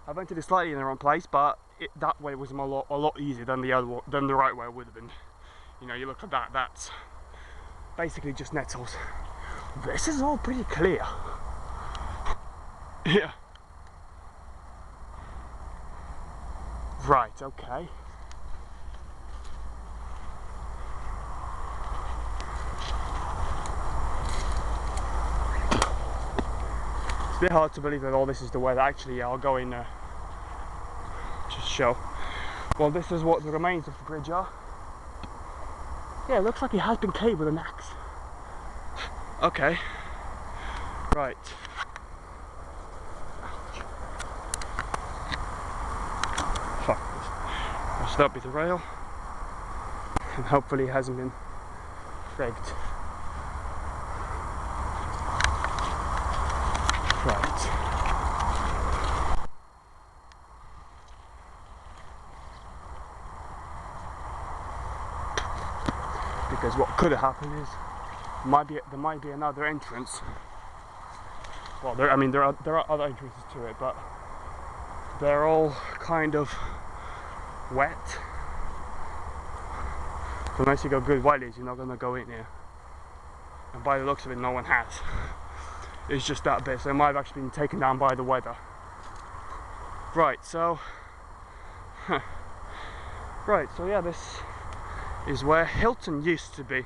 I went to this slightly in the wrong place, but that way was a lot easier than the right way would have been. You know, you look at that, that's basically just nettles. This is all pretty clear. Yeah. Right, okay. It's a bit hard to believe that all this is the way that actually I'll go in just show. Well, this is what the remains of the bridge are. Yeah, it looks like it has been caved with an axe. Okay. Right. Fuck this. I'll start with the rail. And hopefully it hasn't been rigged. Right. Because what could have happened is there might be another entrance. Well, there are other entrances to it, but they're all kind of wet. So unless you go good wellies, you're not gonna go in here. And by the looks of it, no one has. It's just that bit, so it might have actually been taken down by the weather. Right, so right, so yeah, this is where Hilton used to be.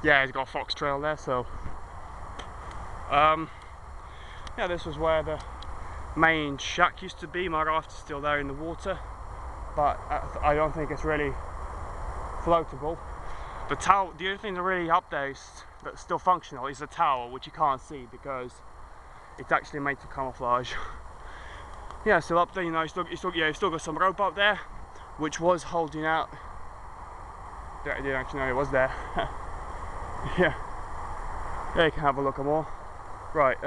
Yeah, it's got a fox trail there, so yeah, this was where the main shack used to be. My raft is still there in the water, but I don't think it's really floatable. The tower, the only thing that really up there that's still functional is the tower, which you can't see because it's actually made for camouflage. Yeah, so up there, you know, you've still got some rope up there, which was holding out. I didn't actually know it was there. Yeah, you can have a look at more. Right,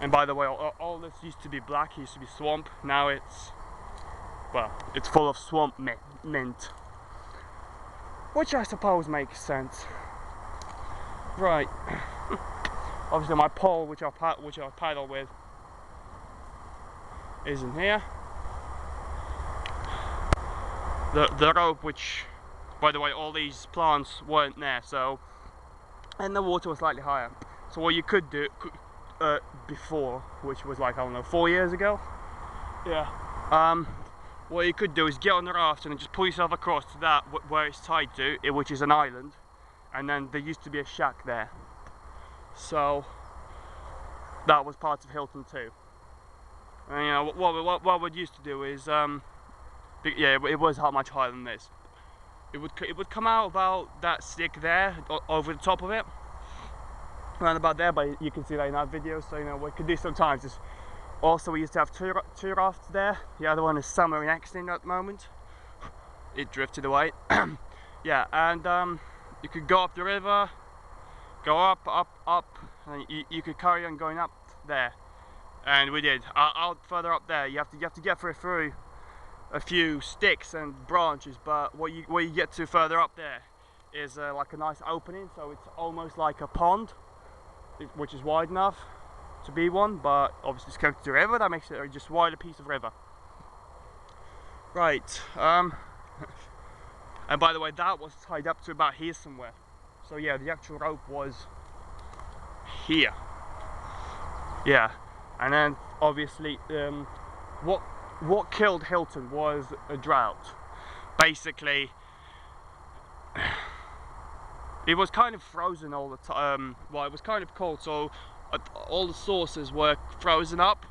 and by the way, all this used to be black, it used to be swamp. Now it's, well, it's full of swamp mint, which I suppose makes sense. Right, obviously my pole, which I paddle with, isn't here. The rope, which, by the way, all these plants weren't there, so, and the water was slightly higher. So what you could do before, which was like, I don't know, 4 years ago, yeah, what you could do is get on the raft and just pull yourself across to that where it's tied to, which is an island, and then there used to be a shack there. So that was part of Hilton too. And you know what we used to do is, yeah, it was much higher than this. It would come out about that stick there, over the top of it, around about there. But you can see that in that video. So you know what we could do sometimes is, also we used to have two rafts there. The other one is somewhere in accident at the moment. It drifted away. Yeah, and you could go up the river, go up, and you could carry on going up there. And we did. Out further up there, you have to get through a few sticks and branches, but what you get to further up there is like a nice opening, so it's almost like a pond, which is wide enough to be one, but obviously it's connected to the river. That makes it a just wider piece of river. Right, and by the way, that was tied up to about here somewhere. So yeah, the actual rope was here. Yeah, and then obviously what killed Hilton was a drought. Basically, it was kind of frozen all the time. Well, it was kind of cold, so all the sources were frozen up.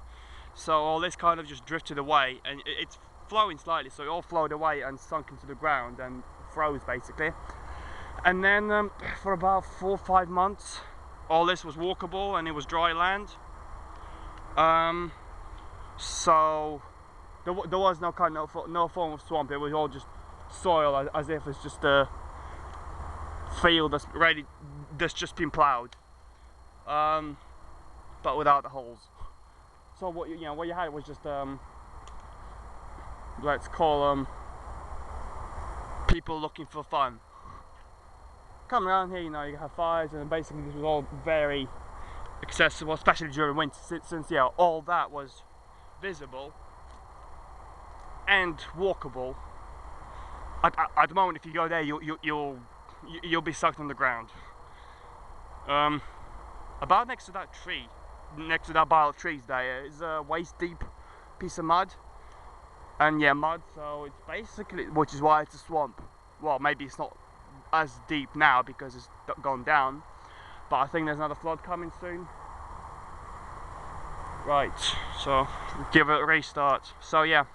So all this kind of just drifted away, and it's flowing slightly, so it all flowed away and sunk into the ground and froze basically. And then for about 4 or 5 months, all this was walkable and it was dry land. So there was no form of swamp. It was all just soil, as if it's just a field that's just been ploughed, but without the holes. So what you had was just let's call them people looking for fun. Come around here, you know, you have fires, and basically this was all very accessible, especially during winter, since yeah, all that was visible and walkable. At the moment, if you go there, you'll be sucked on the ground. About next to that tree, next to that pile of trees, there is a waist-deep piece of mud, and yeah, mud. So it's basically, which is why it's a swamp. Well, maybe it's not as deep now because it's gone down, but I think there's another flood coming soon. Right, so give it a restart. So yeah.